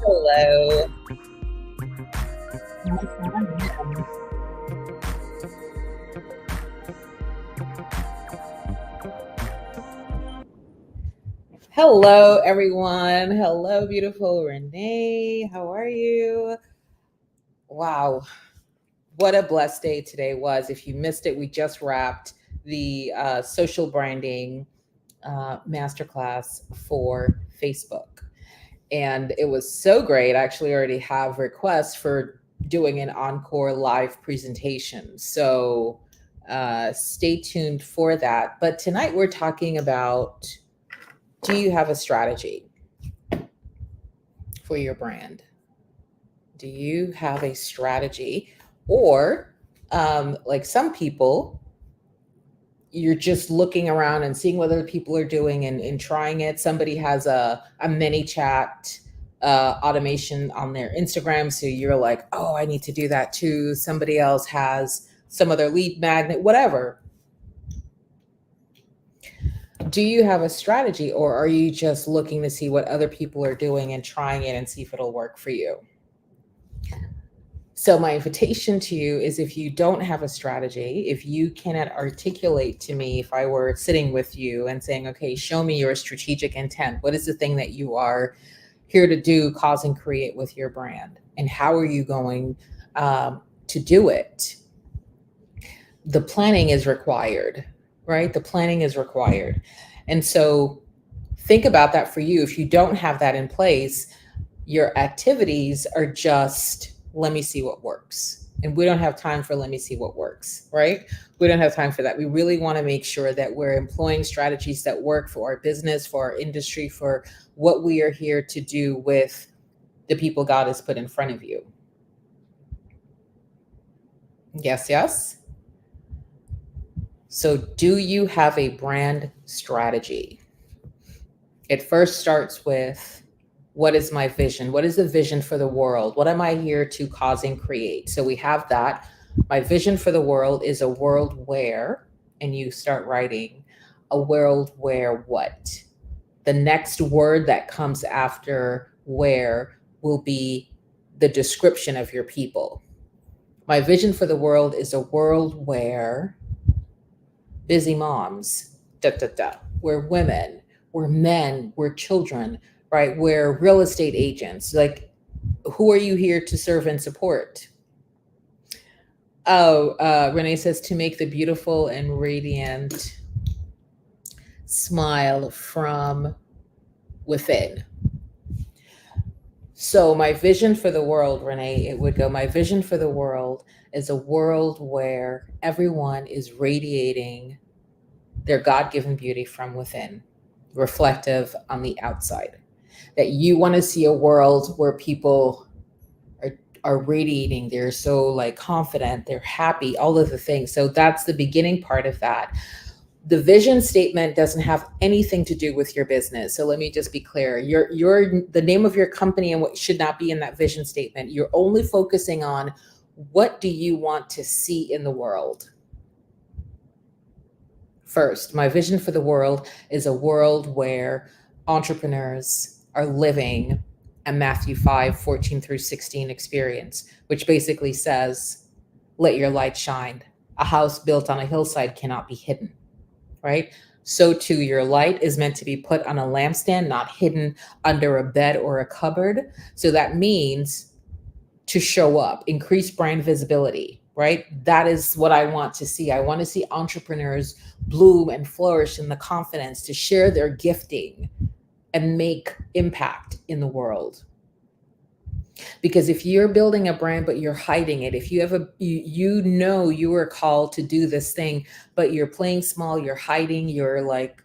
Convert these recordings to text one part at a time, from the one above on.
Hello. Hello, everyone. Hello, beautiful Renee. How are you? Wow, what a blessed day today was. If you missed it, we just wrapped the social branding masterclass for Facebook. And it was so great. I actually already have requests for doing an encore live presentation. So stay tuned for that. But tonight we're talking about, do you have a strategy for your brand? Do you have a strategy? Or like some people, you're just looking around and seeing what other people are doing and trying it. Somebody has a mini chat automation on their Instagram. So you're like, oh, I need to do that too. Somebody else has some other lead magnet, whatever. Do you have a strategy, or are you just looking to see what other people are doing and trying it and see if it'll work for you? So my invitation to you is, if you don't have a strategy, if you cannot articulate to me, if I were sitting with you and saying, okay, show me your strategic intent. What is the thing that you are here to do, cause, and create with your brand? And how are you going to do it? The planning is required, right? The planning is required. And so think about that for you. If you don't have that in place, your activities are just, let me see what works. And we don't have time for let me see what works, right? We don't have time for that. We really want to make sure that we're employing strategies that work for our business, for our industry, for what we are here to do with the people God has put in front of you. Yes, yes. So, do you have a brand strategy? It first starts with, what is my vision? What is the vision for the world? What am I here to cause and create? So we have that. My vision for the world is a world where, and you start writing, a world where what? The next word that comes after where will be the description of your people. My vision for the world is a world where busy moms, da da da, we're women, we're men, we're children, right? We're real estate agents. Like, who are you here to serve and support? Oh, Renee says, to make the beautiful and radiant smile from within. So my vision for the world, Renee, it would go, my vision for the world is a world where everyone is radiating their God-given beauty from within, reflective on the outside. That you want to see a world where people are radiating, they're so like confident, they're happy, all of the things. So that's the beginning part of that. The vision statement doesn't have anything to do with your business. So let me just be clear. The name of your company and what should not be in that vision statement. You're only focusing on, what do you want to see in the world? First, my vision for the world is a world where entrepreneurs are living a Matthew 5:14-16 experience, which basically says, let your light shine. A house built on a hillside cannot be hidden, right? So too, your light is meant to be put on a lampstand, not hidden under a bed or a cupboard. So that means to show up, increase brand visibility, right? That is what I want to see. I want to see entrepreneurs bloom and flourish in the confidence to share their gifting and make impact in the world. Because if you're building a brand but you're hiding it, if you have you know you are called to do this thing, but you're playing small, you're hiding, you're like,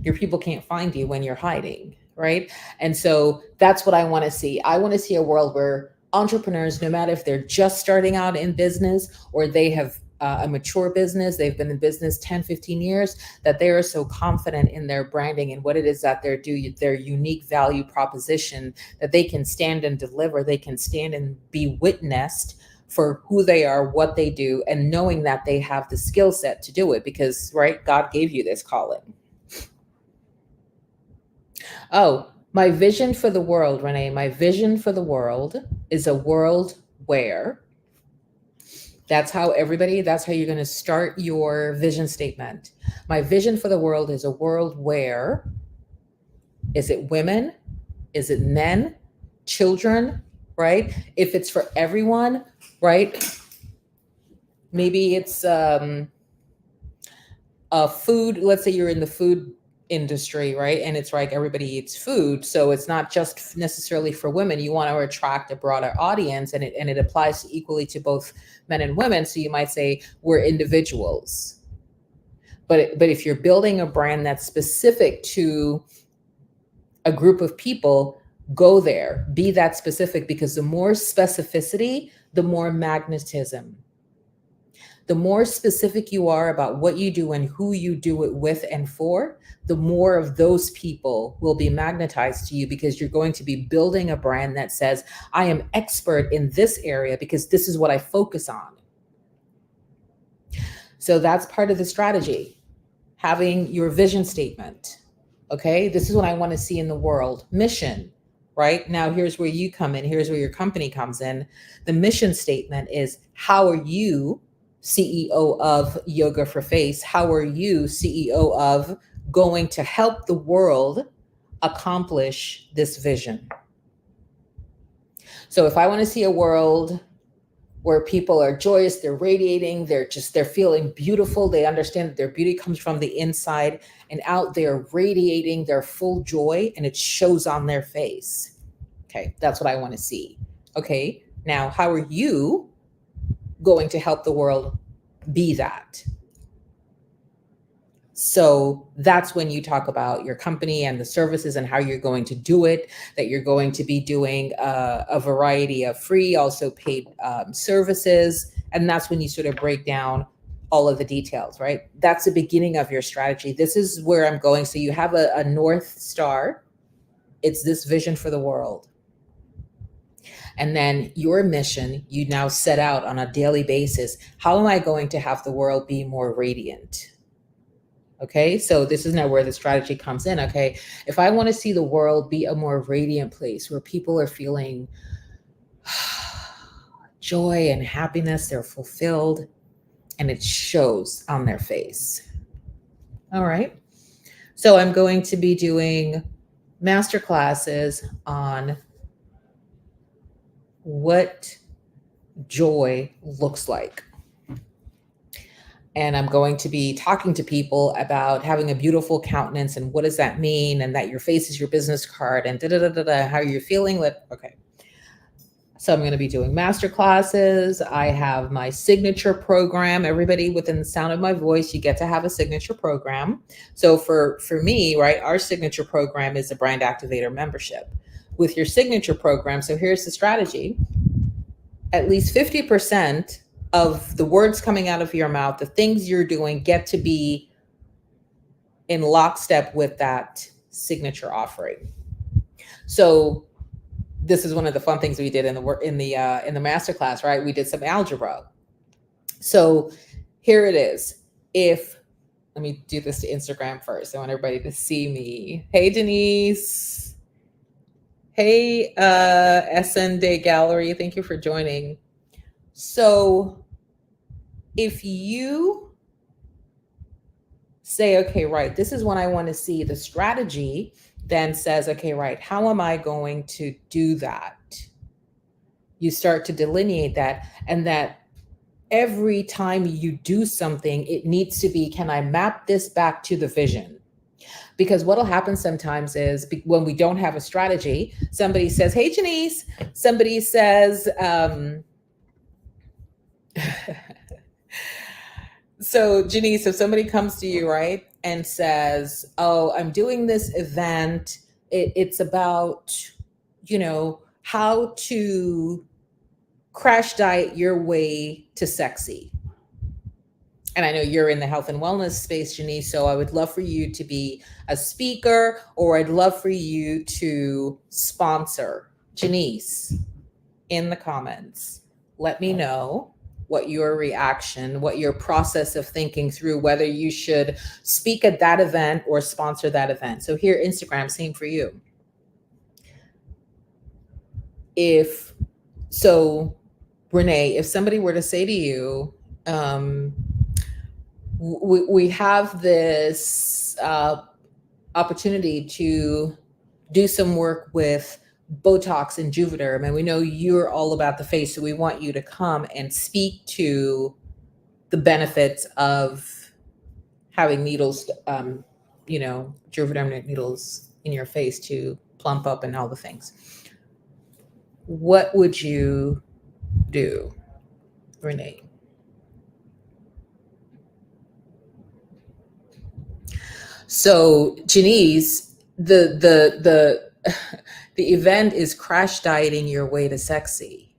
your people can't find you when you're hiding, right? And so that's what I want to see. I want to see a world where entrepreneurs, no matter if they're just starting out in business or they have a mature business, they've been in business 10, 15 years, that they are so confident in their branding and what it is that they're doing, their unique value proposition, that they can stand and deliver, they can stand and be witnessed for who they are, what they do, and knowing that they have the skill set to do it because, right, God gave you this calling. Oh, My vision for the world, Renee, my vision for the world is a world where that's how you're going to start your vision statement. My vision for the world is a world where, is it women? Is it men? Children? Right? If it's for everyone, right? Maybe it's a food. Let's say you're in the food industry, right? And it's like everybody eats food. So it's not just necessarily for women. You want to attract a broader audience, and it applies equally to both men and women. So you might say we're individuals. But if you're building a brand that's specific to a group of people, go there, be that specific, because the more specificity, the more magnetism. The more specific you are about what you do and who you do it with and for, the more of those people will be magnetized to you, because you're going to be building a brand that says, I am expert in this area because this is what I focus on. So that's part of the strategy, having your vision statement. Okay, this is what I want to see in the world. Mission, right? Now, here's where you come in. Here's where your company comes in. The mission statement is, how are you, CEO of Yoga for Face, how are you, CEO of, going to help the world accomplish this vision? So if I want to see a world where people are joyous, they're radiating, they're feeling beautiful, they understand that their beauty comes from the inside and out, they're radiating their full joy and it shows on their face. Okay, that's what I want to see. Okay, now how are you going to help the world be that? So that's when you talk about your company and the services and how you're going to do it, that you're going to be doing a variety of free, also paid services. And that's when you sort of break down all of the details, right? That's the beginning of your strategy. This is where I'm going. So you have a North Star. It's this vision for the world. And then your mission, you now set out on a daily basis. How am I going to have the world be more radiant? Okay, so this is now where the strategy comes in. Okay, if I want to see the world be a more radiant place where people are feeling joy and happiness, they're fulfilled, and it shows on their face. All right, so I'm going to be doing master classes on what joy looks like. And I'm going to be talking to people about having a beautiful countenance and what does that mean, and that your face is your business card, and how you're feeling. Okay. So I'm going to be doing master classes. I have my signature program. Everybody within the sound of my voice, you get to have a signature program. So for me, right, our signature program is a brand activator membership. With your signature program, so here's the strategy. At least 50% of the words coming out of your mouth, the things you're doing, get to be in lockstep with that signature offering. So this is one of the fun things we did in the masterclass, right? We did some algebra. So here it is. Let me do this to Instagram first. I want everybody to see me. Hey, Denise. Hey, SN Day Gallery. Thank you for joining. So if you say, okay, right, this is what I want to see, the strategy then says, okay, right, how am I going to do that? You start to delineate that, and that every time you do something, it needs to be, can I map this back to the vision? Because what'll happen sometimes is when we don't have a strategy, somebody says, hey, Janice, somebody says, so Janice, if somebody comes to you, right, and says, oh, I'm doing this event, it's about, how to crash diet your way to sexy. And I know you're in the health and wellness space, Janice, so I would love for you to be a speaker, or I'd love for you to sponsor. Janice, in the comments, let me know what your reaction, what your process of thinking through whether you should speak at that event or sponsor that event. So here, Instagram, same for you. if so, Renee, if somebody were to say to you, we have this opportunity to do some work with Botox and Juvederm, and we know you're all about the face, so we want you to come and speak to the benefits of having needles, Juvederm needles in your face to plump up and all the things. What would you do, Renee? So, Janice, the the event is crash dieting your way to sexy,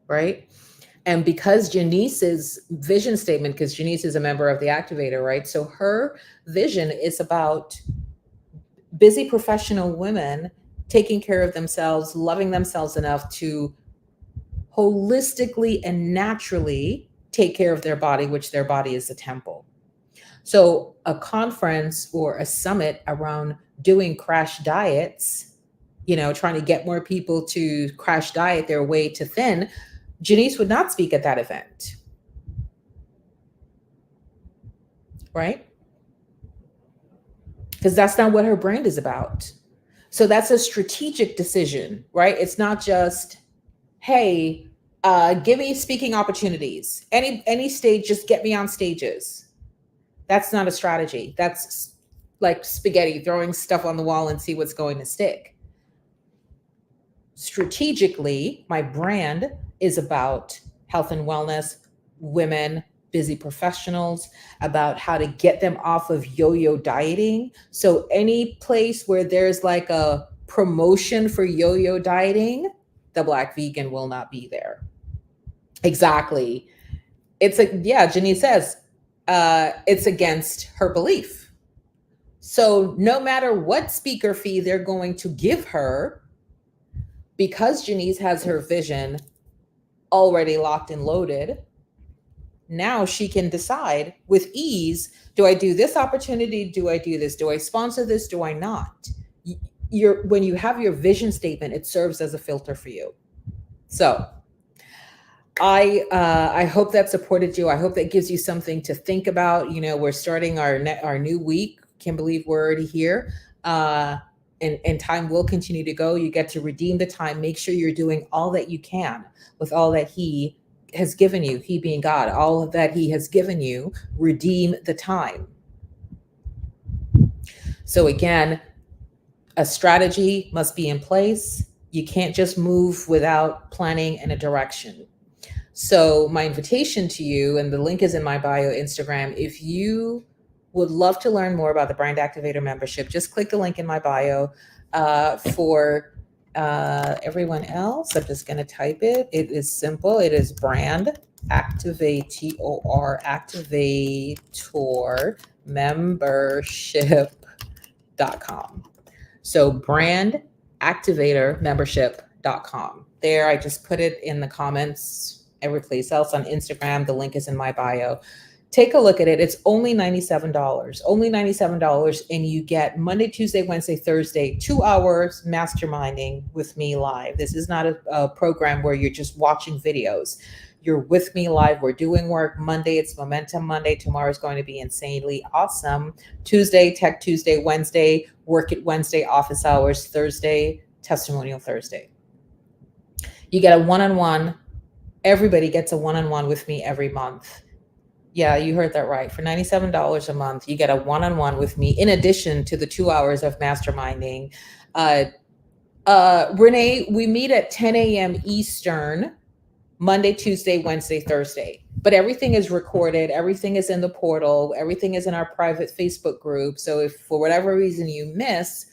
right? And because Janice's vision statement, because Janice is a member of the Activator, right? So her vision is about busy professional women taking care of themselves, loving themselves enough to holistically and naturally take care of their body, which their body is a temple. So a conference or a summit around doing crash diets, trying to get more people to crash diet their way to thin, Janice would not speak at that event, right? Because that's not what her brand is about. So that's a strategic decision, right? It's not just, hey, give me speaking opportunities. Any stage, just get me on stages. That's not a strategy. That's like spaghetti, throwing stuff on the wall and see what's going to stick. Strategically, my brand is about health and wellness, women, busy professionals, about how to get them off of yo-yo dieting. So any place where there's like a promotion for yo-yo dieting, the Black vegan will not be there. Exactly. It's Janice says, it's against her belief. So no matter what speaker fee they're going to give her, because Janice has her vision already locked and loaded, now she can decide with ease, do I do this opportunity? Do I do this? Do I sponsor this? Do I not? When you have your vision statement, it serves as a filter for you. So I hope that supported you. I hope that gives you something to think about. We're starting our new week. Can't believe we're already here. And time will continue to go. You get to redeem the time. Make sure you're doing all that you can with all that he has given you, he being God, all that he has given you, redeem the time. So again, a strategy must be in place. You can't just move without planning and a direction. So my invitation to you, and the link is in my bio Instagram, if you would love to learn more about the Brand Activator membership, just click the link in my bio. For everyone else, I'm just going to type it. It is simple. It is Brand Activator, Activator membership.com. So Brand Activator membership.com. There, I just put it in the comments. Every place else on Instagram, the link is in my bio. Take a look at it. It's only $97, only $97. And you get Monday, Tuesday, Wednesday, Thursday, 2 hours masterminding with me live. This is not a program where you're just watching videos. You're with me live. We're doing work. Monday, it's Momentum Monday. Tomorrow is going to be insanely awesome. Tuesday, Tech Tuesday. Wednesday, Work It Wednesday, office hours. Thursday, Testimonial Thursday. You get a one-on-one. Everybody gets a one-on-one with me every month. Yeah, you heard that right. For $97 a month, you get a one-on-one with me in addition to the 2 hours of masterminding. Renee, we meet at 10 a.m. Eastern, Monday, Tuesday, Wednesday, Thursday. But everything is recorded. Everything is in the portal. Everything is in our private Facebook group. So if for whatever reason you miss,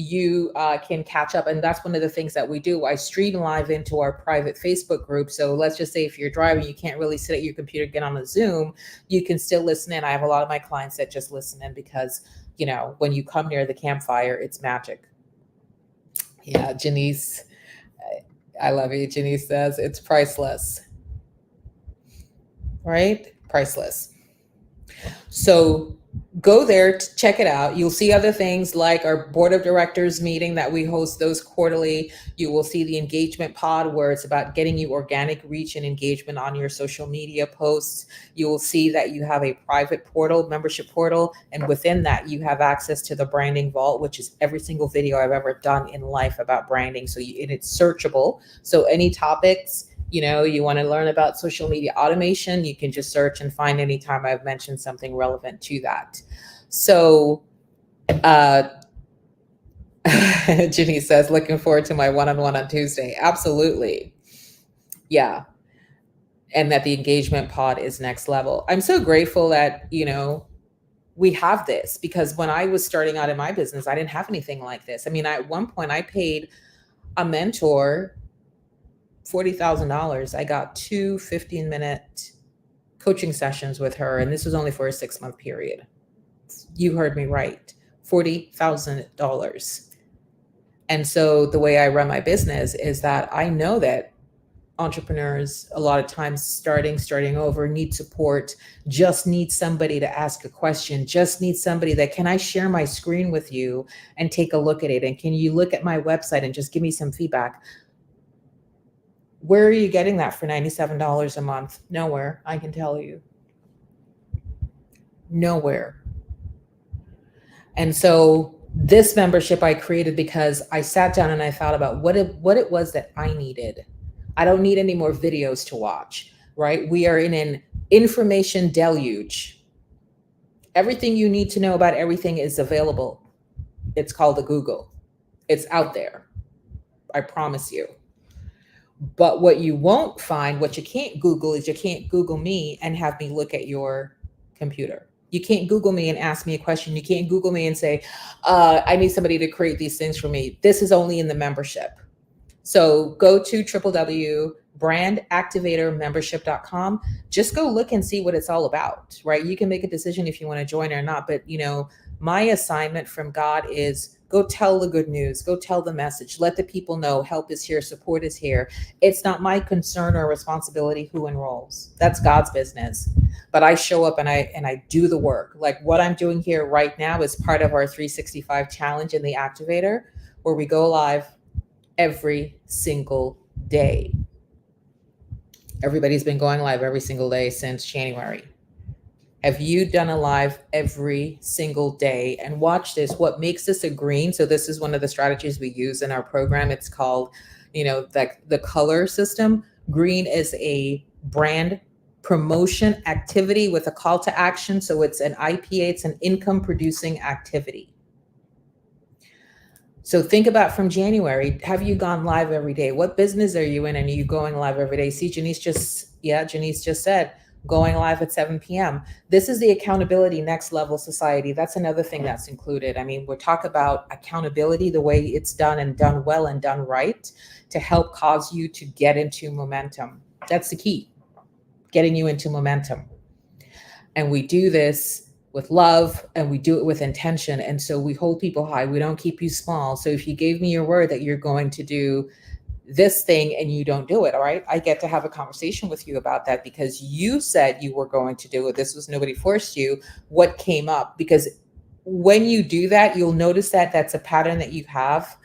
you can catch up. And that's one of the things that we do. I stream live into our private Facebook group. So let's just say if you're driving, you can't really sit at your computer, get on a Zoom, you can still listen in. I have a lot of my clients that just listen in because, when you come near the campfire, it's magic. Yeah, Janice, I love you. Janice says it's priceless, right? Priceless. So go there to check it out. You'll see other things like our board of directors meeting that we host those quarterly. You will see the engagement pod where it's about getting you organic reach and engagement on your social media posts. You will see that you have a private portal, membership portal, and within that you have access to the branding vault, which is every single video I've ever done in life about branding. So and it's searchable. So any topics, you want to learn about social media automation, you can just search and find anytime I've mentioned something relevant to that. So Ginny says, looking forward to my one-on-one on Tuesday. Absolutely. Yeah. And that the engagement pod is next level. I'm so grateful that, we have this, because when I was starting out in my business, I didn't have anything like this. I mean, at one point I paid a mentor $40,000. I got 2 15-minute coaching sessions with her, and this was only for a 6-month period. You heard me right, $40,000. And so the way I run my business is that I know that entrepreneurs a lot of times starting over need support, just need somebody to ask a question, just need somebody that, can I share my screen with you and take a look at it? And can you look at my website and just give me some feedback? Where are you getting that for $97 a month? Nowhere, I can tell you. Nowhere. And so this membership I created because I sat down and I thought about what it was that I needed. I don't need any more videos to watch, right? We are in an information deluge. Everything you need to know about everything is available. It's called a Google. It's out there. I promise you. But what you won't find, what you can't Google, is you can't Google me and have me look at your computer. You can't Google me and ask me a question. You can't Google me and say, I need somebody to create these things for me. This is only in the membership. So go to www.brandactivatormembership.com. Just go look and see what it's all about, right? You can make a decision if you want to join or not. But, my assignment from God is go tell the good news, go tell the message, let the people know help is here, support is here. It's not my concern or responsibility who enrolls. That's God's business. But I show up and I do the work. Like what I'm doing here right now is part of our 365 challenge in the activator, where we go live every single day. Everybody's been going live every single day since January. Have you done a live every single day? And watch this, what makes this a green? So this is one of the strategies we use in our program. It's called, the color system. Green is a brand promotion activity with a call to action. So it's an IPA, it's an income producing activity. So think about from January, have you gone live every day? What business are you in and are you going live every day? See, Janice just said, going live at 7 p.m. This is the Accountability Next Level Society. That's another thing that's included. I mean, we'll talk about accountability, the way it's done and done well and done right to help cause you to get into momentum. That's the key, getting you into momentum. And we do this with love and we do it with intention. And so we hold people high. We don't keep you small. So if you gave me your word that you're going to do this thing and you don't do it, all right, I get to have a conversation with you about that because you said you were going to do it. This was, nobody forced you. What came up? Because when you do that, you'll notice that that's a pattern that you have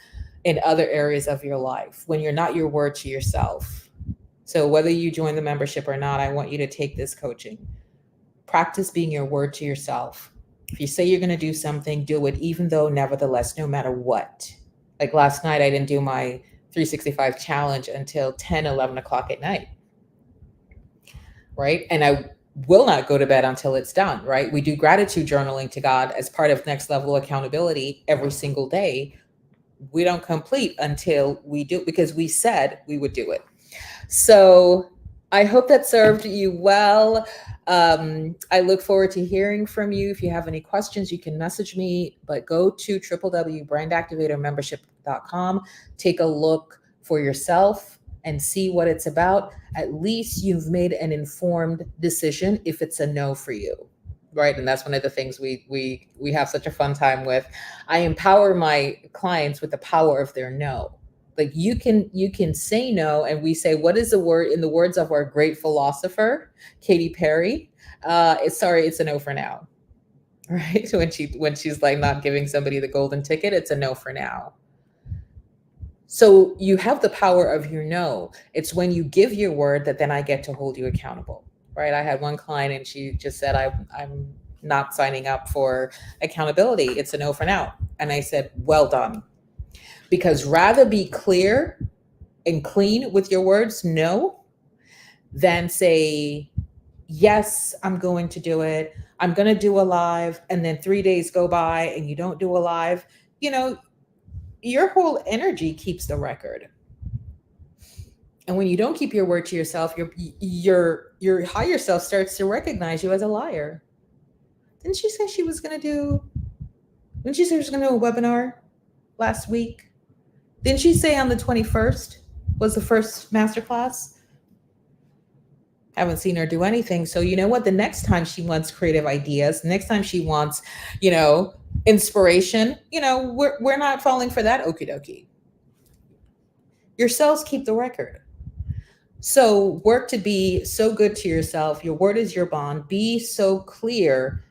in other areas of your life when you're not your word to yourself. So whether you join the membership or not, I want you to take this coaching. Practice being your word to yourself. If you say you're going to do something, do it, even though, nevertheless, no matter what. Like last night, I didn't do my 365 challenge until 10, 11 o'clock at night, right? And I will not go to bed until it's done, right? We do gratitude journaling to God as part of Next Level Accountability every single day. We don't complete until we do, because we said we would do it. So I hope that served you well. I look forward to hearing from you. If you have any questions, you can message me, but go to www.brandactivatormembership.com. Take a look for yourself and see what it's about. At least you've made an informed decision if it's a no for you, right? And that's one of the things we have such a fun time with. I empower my clients with the power of their no. Like you can say no, and we say, what is the word, in the words of our great philosopher, Katy Perry? It's a no for now. right? When she's like not giving somebody the golden ticket, it's a no for now. So you have the power of your no. It's when you give your word that then I get to hold you accountable, right? I had one client and she just said, I'm not signing up for accountability. It's a no for now. And I said, well done. Because rather be clear and clean with your words, no, than say, yes, I'm going to do it. I'm going to do a live. And then 3 days go by and you don't do a live. You know, your whole energy keeps the record. And when you don't keep your word to yourself, your higher self starts to recognize you as a liar. Didn't she say she was going to do? Didn't she say she was going to do a webinar last week? Didn't she say on the 21st was the first masterclass? Haven't seen her do anything. So you know what? The next time she wants creative ideas, the next time she wants, inspiration, we're not falling for that okie dokie. Your cells keep the record. So work to be so good to yourself. Your word is your bond. Be so clear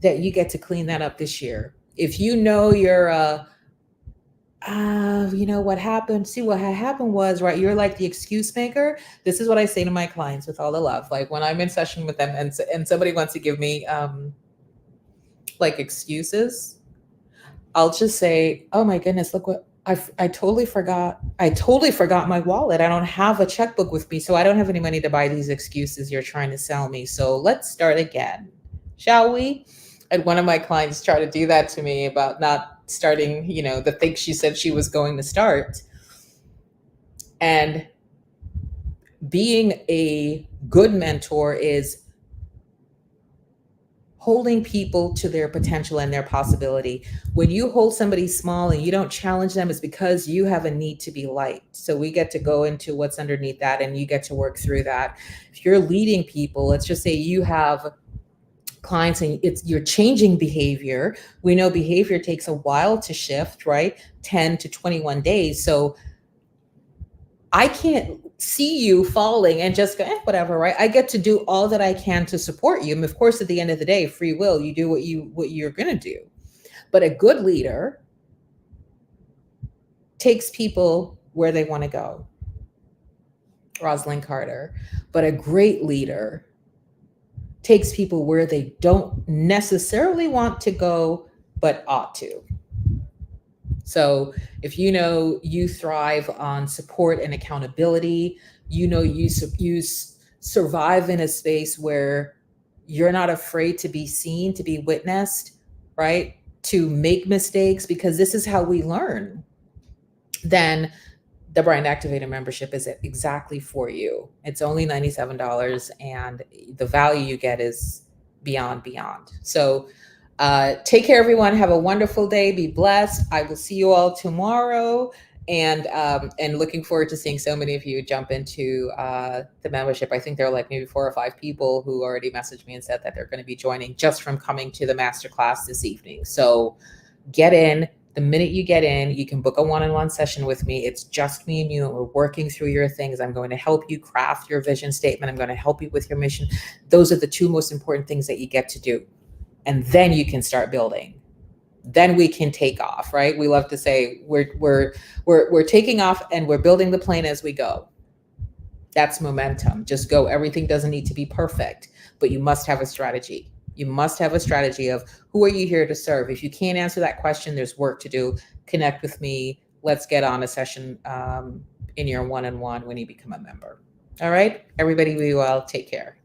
that you get to clean that up this year. If you know you're what happened? See, what had happened was, right, you're like the excuse maker. This is what I say to my clients with all the love. Like when I'm in session with them and somebody wants to give me like excuses, I'll just say, oh my goodness, look what I totally forgot. I totally forgot my wallet. I don't have a checkbook with me, so I don't have any money to buy these excuses you're trying to sell me. So let's start again, shall we? And one of my clients tried to do that to me about not starting, the thing she said she was going to start. And being a good mentor is holding people to their potential and their possibility. When you hold somebody small and you don't challenge them, it's because you have a need to be liked. So we get to go into what's underneath that and you get to work through that. If you're leading people, let's just say you have clients and you're changing behavior. We know behavior takes a while to shift, right? 10 to 21 days. So I can't see you falling and just go, whatever, right? I get to do all that I can to support you. And of course, at the end of the day, free will, you do what you're going to do. But a good leader takes people where they want to go. Rosalind Carter. But a great leader takes people where they don't necessarily want to go, but ought to. So if you thrive on support and accountability, you survive in a space where you're not afraid to be seen, to be witnessed, right? To make mistakes, because this is how we learn, then the Brand Activator membership is exactly for you. It's only $97 and the value you get is beyond. So take care, everyone. Have a wonderful day. Be blessed. I will see you all tomorrow. And looking forward to seeing so many of you jump into the membership. I think there are like maybe 4 or 5 people who already messaged me and said that they're going to be joining just from coming to the masterclass this evening. So get in. The minute you get in, you can book a one-on-one session with me. It's just me and you, and we're working through your things. I'm going to help you craft your vision statement. I'm going to help you with your mission. Those are the 2 most important things that you get to do. And then you can start building. Then we can take off, right? We love to say we're taking off and we're building the plane as we go. That's momentum. Just go. Everything doesn't need to be perfect, but you must have a strategy. You must have a strategy of who are you here to serve? If you can't answer that question, there's work to do. Connect with me. Let's get on a session in your one-on-one when you become a member. All right, everybody, be well. Take care.